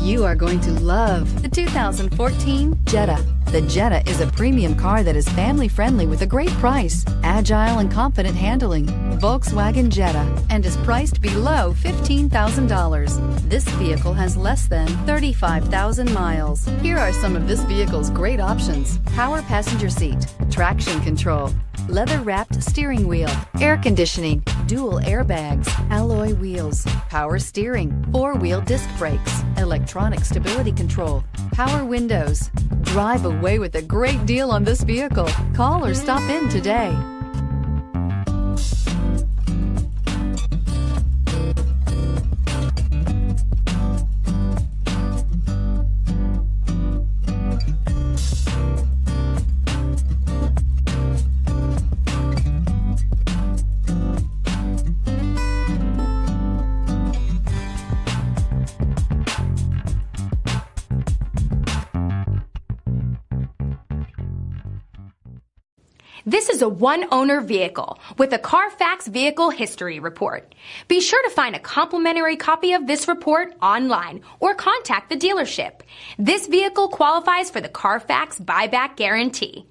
You are going to love the 2014 Jetta. The Jetta is a premium car that is family-friendly with a great price, agile and confident handling. Volkswagen Jetta, and is priced below $15,000. This vehicle has less than 35,000 miles. Here are some of this vehicle's great options: power passenger seat, traction control, leather-wrapped steering wheel, air conditioning, dual airbags, alloy wheels, power steering, four-wheel disc brakes, electronic stability control, power windows. Drive away with a great deal on this vehicle. Call or stop in today. This is a one-owner vehicle with a Carfax Vehicle History Report. Be sure to find a complimentary copy of this report online or contact the dealership. This vehicle qualifies for the Carfax Buyback Guarantee.